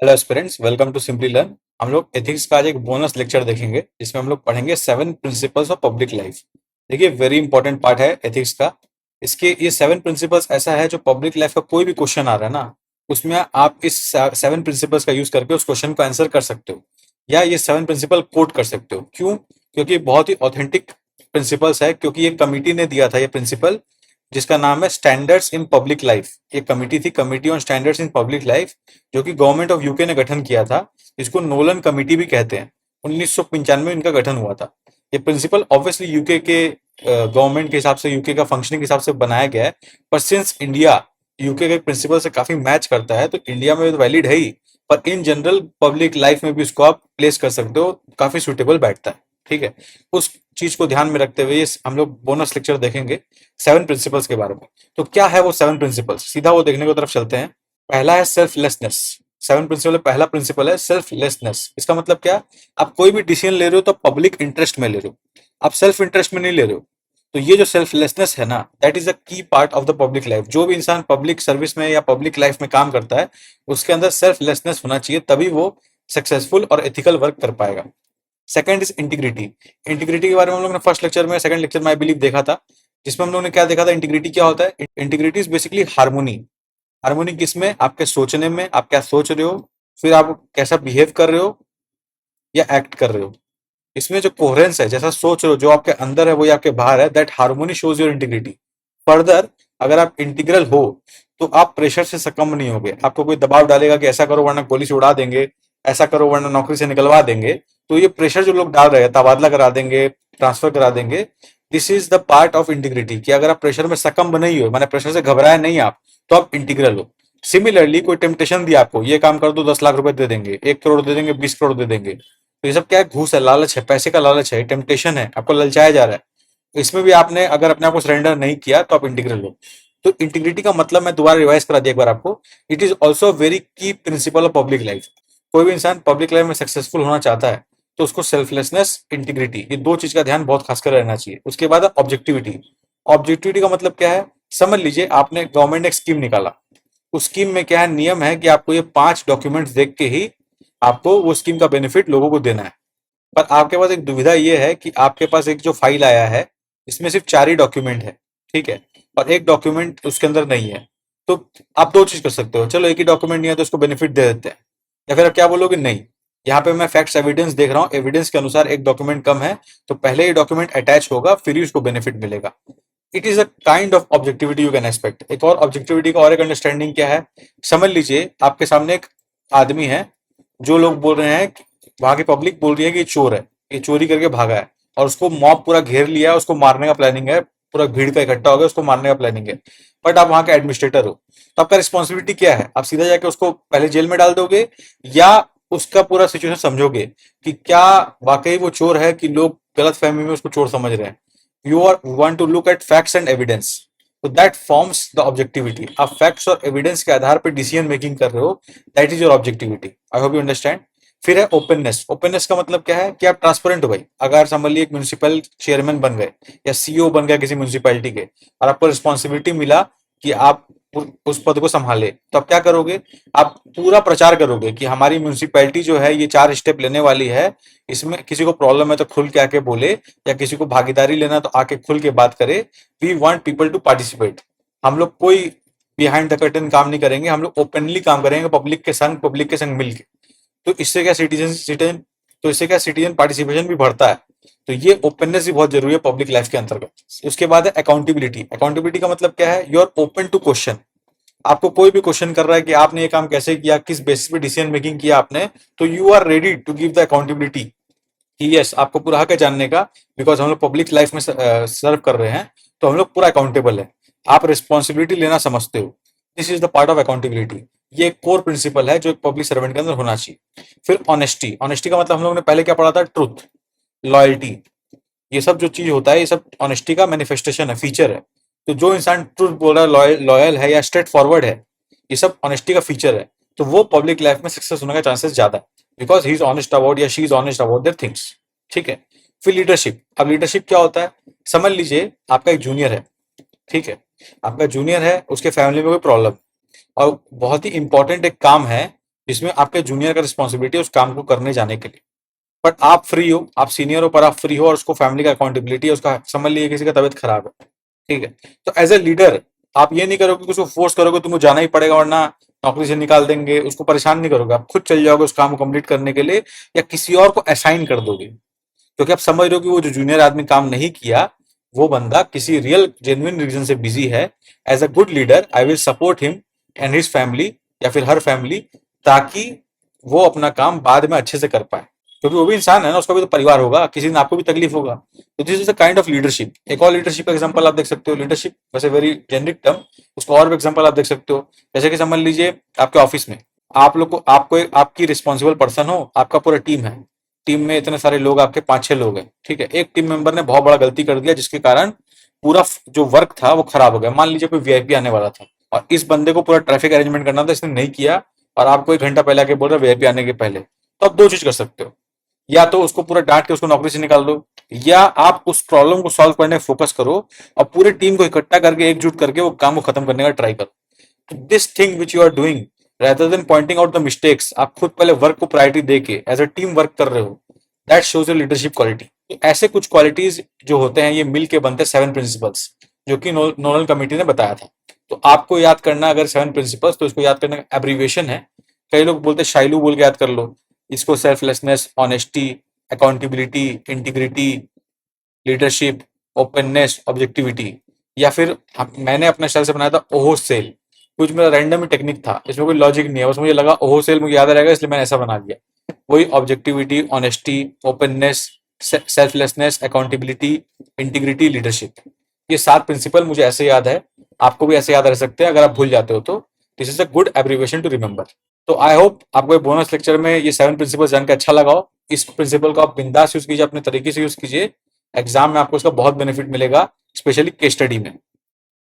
Hello aspirants, welcome to Simply Learn. हम लोग ethics का आज एक बोनस लेक्चर देखेंगे जिसमें हम लोग पढ़ेंगे 7 प्रिंसिपल्स ऑफ पब्लिक लाइफ। देखिए, वेरी इंपॉर्टेंट पार्ट है एथिक्स का। इसके ये 7 प्रिंसिपल्स ऐसा है जो पब्लिक लाइफ का कोई भी क्वेश्चन आ रहा है ना, उसमें आप इस 7 प्रिंसिपल्स का यूज करके उस क्वेश्चन को आंसर कर सकते हो, या ये 7 प्रिंसिपल कोट कर सकते हो। क्यों? क्योंकि बहुत ही ऑथेंटिक प्रिंसिपल्स है, क्योंकि ये कमिटी ने दिया था ये प्रिंसिपल, जिसका नाम है स्टैंडर्ड्स इन पब्लिक लाइफ। ये कमिटी थी, committee on standards in public life, जो कि गवर्नमेंट ऑफ यूके ने गठन किया था। इसको नोलन कमिटी भी कहते हैं। 1995 में इनका गठन हुआ था। ये प्रिंसिपल ऑब्वियसली यूके के गवर्नमेंट के हिसाब से, यूके का फंक्शनिंग के हिसाब से बनाया गया है। पर सिंस इंडिया यूके के प्रिंसिपल से काफी मैच करता है, तो इंडिया में तो वैलिड है ही, पर इन जनरल पब्लिक लाइफ में भी इसको आप प्लेस कर सकते हो, काफी सुटेबल बैठता है। ठीक है, उस चीज को ध्यान में रखते हुए हम लोग बोनस लेक्चर देखेंगे 7 प्रिंसिपल्स के बारे में। तो क्या है वो 7 प्रिंसिपल्स, सीधा वो देखने की तरफ चलते हैं। पहला है सेल्फलेसनेस। 7 प्रिंसिपल में पहला प्रिंसिपल है सेल्फलेसनेस। इसका मतलब क्या? आप कोई भी डिसीजन ले रहे हो तो पब्लिक इंटरेस्ट में ले रहे हो, आप सेल्फ इंटरेस्ट में नहीं ले रहे हो। तो ये जो सेल्फलेसनेस है ना, दैट इज अ की part of the public life. जो भी इंसान पब्लिक सर्विस में या पब्लिक लाइफ में काम करता है, उसके अंदर सेल्फलेसनेस होना चाहिए, तभी वो सक्सेसफुल और एथिकल वर्क कर पाएगा। Second is integrity. इंटीग्रिटी के बारे में हम लोग ने फर्स्ट लेक्चर में, सेकंड लेक्चर में आई बिलीव देखा था, जिसमें हम लोग ने क्या देखा था, इंटीग्रिटी क्या होता है। Integrity is basically harmony. Harmony किसमें? आपके सोचने में, आप क्या सोच रहे हो, फिर आप कैसा बिहेव कर रहे हो या एक्ट कर रहे हो। इसमें जो कोहेरेंस है, जैसा सोच रहे हो, जो आपके अंदर है वही आपके बाहर है, that harmony shows your integrity. Further, अगर आप इंटीग्रल हो तो आप प्रेशर से सकम नहीं होगे। आपको कोई दबाव डालेगा कि ऐसा करो वरना गोली से उड़ा देंगे, ऐसा करो वरना नौकरी से निकलवा देंगे, तो ये प्रेशर जो लोग डाल रहे हैं, तबादला करा देंगे, ट्रांसफर करा देंगे, this is the part of integrity. कि अगर आप प्रेशर में सकम नहीं हो, माने प्रेशर से घबराए नहीं आप, तो आप इंटीग्रल हो। सिमिलरली, कोई टेम्पटेशन दिया आपको, ये काम कर दो 10 लाख रुपए दे देंगे, 1 करोड़ दे देंगे, 20 करोड़ दे देंगे, तो ये सब क्या है? घूस है, लालच है, पैसे का लालच है, टेम्पटेशन है, आपको ललचाया जा रहा है। इसमें भी आपने अगर अपने आप को सरेंडर नहीं किया तो आप इंटीग्रल हो। तो इंटीग्रिटी का मतलब मैं दोबारा रिवाइज करा दिया एक बार आपको। इट इज ऑल्सो वेरी की प्रिंसिपल ऑफ पब्लिक लाइफ। कोई भी इंसान पब्लिक लाइफ में सक्सेसफुल होना चाहता है, तो उसको सेल्फलेसनेस, इंटीग्रिटी, ये दो चीज का ध्यान बहुत खासकर रहना चाहिए। उसके बाद ऑब्जेक्टिविटी। ऑब्जेक्टिविटी का मतलब क्या है? समझ लीजिए, आपने गवर्नमेंट ने एक स्कीम निकाला। उस स्कीम में क्या है, नियम है कि आपको ये 5 डॉक्यूमेंट्स देख के ही आपको वो स्कीम का बेनिफिट लोगों को देना है। पर आपके पास एक दुविधा ये है कि आपके पास एक जो फाइल आया है, इसमें सिर्फ 4 ही डॉक्यूमेंट है। ठीक है, और एक डॉक्यूमेंट उसके अंदर नहीं है। तो आप दो चीज कर सकते हो, चलो एक ही डॉक्यूमेंट नहीं है तो उसको बेनिफिट दे देते हैं, या फिर आप क्या बोलोगे, नहीं, यहाँ पे मैं फैक्ट्स एविडेंस देख रहा हूँ, एविडेंस के अनुसार एक डॉक्यूमेंट कम है, तो पहले ही डॉक्यूमेंट अटैच होगा, फिर ही उसको बेनिफिट मिलेगा। It is a kind of objectivity you can expect. एक और ऑब्जेक्टिविटी का और एक अंडरस्टैंडिंग क्या है, समझ लीजिए आपके सामने एक आदमी है, जो लोग बोल रहे हैं, वहां की पब्लिक बोल रही है कि ये चोर है, ये चोरी करके भागा है, और उसको मॉब पूरा घेर लिया है, उसको मारने का प्लानिंग है, पूरा भीड़ का इकट्ठा हो गया, उसको मारने का प्लानिंग है। बट आप वहां के एडमिनिस्ट्रेटर हो, तो आपका रिस्पॉन्सिबिलिटी क्या है? आप सीधा जाके उसको पहले जेल में डाल दोगे, या उसका पूरा सिचुएशन समझोगे कि क्या वाकई वो चोर है, कि लोग गलत फहमी में उसको चोर समझ रहे हैं। You are want to look at facts and evidence, तो दैट फॉर्म्स द ऑब्जेक्टिविटी। आप फैक्ट्स और एविडेंस के आधार पर डिसीजन मेकिंग कर रहे हो, that is your objectivity. I hope you understand. फिर है ओपननेस। ओपननेस का मतलब क्या है कि आप ट्रांसपेरेंट हो भाई। अगर समझ लीजिए एक म्यूनिसिपल चेयरमैन बन गए या सीईओ बन गया किसी म्यूनिसिपैलिटी के, और आपको रिस्पॉन्सिबिलिटी मिला कि आप उस पद को संभाले, तो आप क्या करोगे? आप पूरा प्रचार करोगे कि हमारी म्यूनिसिपैलिटी जो है ये 4 स्टेप लेने वाली है, इसमें किसी को प्रॉब्लम है तो खुल के आके बोले, या किसी को भागीदारी लेना तो आके खुल के बात करे। We want people to participate. हम लोग कोई बिहाइंड द कर्टन काम नहीं करेंगे, हम लोग ओपनली काम करेंगे, पब्लिक के संग मिलके। तो इससे क्या सिटीजन सिटीजन तो इससे क्या सिटीजन पार्टिसिपेशन भी बढ़ता है। तो ये ओपननेस भी बहुत जरूरी है पब्लिक लाइफ के अंतर्गत। उसके बाद है अकाउंटेबिलिटी। अकाउंटेबिलिटी का मतलब क्या है? You are open to question. आपको कोई भी क्वेश्चन कर रहा है कि आपने ये काम कैसे किया, किस बेसिस पे डिसीजन मेकिंग किया आपने, तो you are ready to give the accountability कि यस, आपको पूरा हक है जानने का, बिकॉज हम लोग पब्लिक लाइफ में सर्व कर रहे हैं, तो हम लोग पूरा अकाउंटेबल है। आप रिस्पॉन्सिबिलिटी लेना समझते हो। This is the part of accountability. ये एक कोर प्रिंसिपल है जो एक पब्लिक सर्वेंट के अंदर होना चाहिए। फिर ऑनेस्टी। ऑनेस्टी का मतलब हम लोगों ने पहले क्या पढ़ा था? ट्रूथ, लॉयल्टी, ये सब जो चीज होता है, ये सब ऑनेस्टी का मैनिफेस्टेशन है, फीचर है। तो जो इंसान ट्रूथ बोल रहा है, लॉयल है या स्ट्रेट फॉरवर्ड है, ये सब ऑनेस्टी का फीचर है, तो वो पब्लिक लाइफ में सक्सेस होने का चांसेस ज्यादा है, because he is honest about या she is honest about their things. ठीक है। फिर लीडरशिप। अब लीडरशिप क्या होता है? समझ लीजिए आपका एक जूनियर है। ठीक है, आपका जूनियर है, उसके फैमिली में कोई प्रॉब्लम, और बहुत ही इंपॉर्टेंट एक काम है, जिसमें आपके जूनियर का रिस्पॉन्सिबिलिटी है उस काम को करने जाने के लिए। बट आप फ्री हो, आप सीनियर हो, पर आप फ्री हो और उसको फैमिली का अकाउंटेबिलिटी है, उसका समझ लीजिए किसी का तबीयत खराब है, ठीक है, तो एज ए लीडर आप ये नहीं करोगे कि उसको फोर्स करोगे तुमको जाना ही पड़ेगा वरना नौकरी से निकाल देंगे, उसको परेशान नहीं करोगे, आप खुद चल जाओगे उस काम को कंप्लीट करने के लिए, या किसी और को असाइन कर दोगे, क्योंकि आप समझ रहे हो कि वो जो जूनियर आदमी काम नहीं किया, वो बंदा किसी रियल जेन्युइन रीजन से बिजी है। As a good leader I will support him and his family या फिर हर फैमिली, ताकि वो अपना काम बाद में अच्छे से कर पाए, क्योंकि वो भी इंसान है ना, उसका भी तो परिवार होगा, किसी दिन आपको भी तकलीफ होगा। तो this is the kind of leadership. एक और लीडरशिप का एग्जांपल आप देख सकते हो, लीडरशिप वैसे वेरी जेनरिक टर्म, उसको और भी एग्जांपल आप देख सकते हो। जैसे कि समझ लीजिए आपके ऑफिस में आप लोग को आपकी रिस्पॉन्सिबल पर्सन हो, आपका पूरा टीम है, टीम में इतने सारे लोग, आपके 5-6 लोग हैं, ठीक है, एक टीम मेंबर ने बहुत बड़ा गलती कर दिया जिसके कारण पूरा जो वर्क था वो खराब हो गया। मान लीजिए कोई वीआईपी आने वाला था और इस बंदे को पूरा ट्रैफिक अरेंजमेंट करना था, इसने नहीं किया और आपको 1 घंटा पहले आके बोल रहा वीआईपी आने के पहले, तो आप दो चीज कर सकते हो, या तो उसको पूरा डांट के उसको नौकरी से निकाल दो, या आप उस प्रॉब्लम को सॉल्व करने फोकस करो और पूरी टीम को इकट्ठा करके एकजुट करके वो काम को खत्म करने का ट्राई करो। This thing which you are doing rather than pointing out the mistakes, आप खुद पहले वर्क को प्रायोरिटी देके एज अ टीम वर्क कर रहे हो, that shows your leadership quality. तो ऐसे कुछ क्वालिटीज जो होते हैं ये मिल के बनते हैं 7 प्रिंसिपल्स, जो कि नोडल कमेटी ने बताया था। तो आपको याद करना अगर 7 प्रिंसिपल्स, तो इसको याद करने का एब्रीविएशन है, कई लोग बोलते हैं शाइलू बोल के याद कर लो इसको, selflessness, honesty, accountability, integrity, leadership, openness, objectivity, या फिर मैंने अपने स्टाइल से बनाया था ओहो सेल, कुछ मेरा रैंडम ही टेक्निक था, इसमें कोई लॉजिक नहीं है, बस मुझे लगा ओहो सेल मुझे याद रहेगा इसलिए मैंने ऐसा बना दिया। वही objectivity, honesty, openness, selflessness, accountability, integrity, leadership, ये 7 प्रिंसिपल मुझे ऐसे याद है, आपको भी ऐसे याद रह सकते हैं। अगर आप भूल जाते हो तो this is a good abbreviation to remember. तो आई होप आपको ये बोनस लेक्चर में ये 7 प्रिंसिपल जान के अच्छा लगा हो। इस प्रिंसिपल को आप बिंदास यूज कीजिए, अपने तरीके से यूज कीजिए, एग्जाम में आपको इसका बहुत बेनिफिट मिलेगा, स्पेशली केस स्टडी में।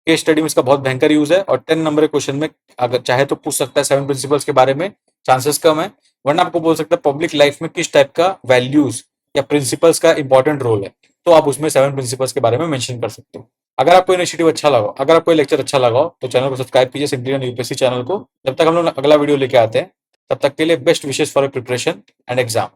केस स्टडी में इसका बहुत भयंकर यूज है और 10 नंबर के क्वेश्चन में अगर चाहे तो पूछ सकता है 7 प्रिंसिपल्स के बारे में, चांसेस कम है, वरना आपको बोल सकता है पब्लिक लाइफ में किस टाइप का वैल्यूज या प्रिंसिपल्स का इंपॉर्टेंट रोल है, तो आप उसमें 7 प्रिंसिपल्स के बारे में मेंशन कर सकते हो। अगर आपको इनिशिएटिव अच्छा लगा, अगर आपको लेक्चर अच्छा लगा हो, तो चैनल को सब्सक्राइब कीजिए, सिंपली यूपीएससी चैनल को। जब तक हम लोग अगला वीडियो लेके आते हैं, तब तक के लिए best wishes for preparation and exam.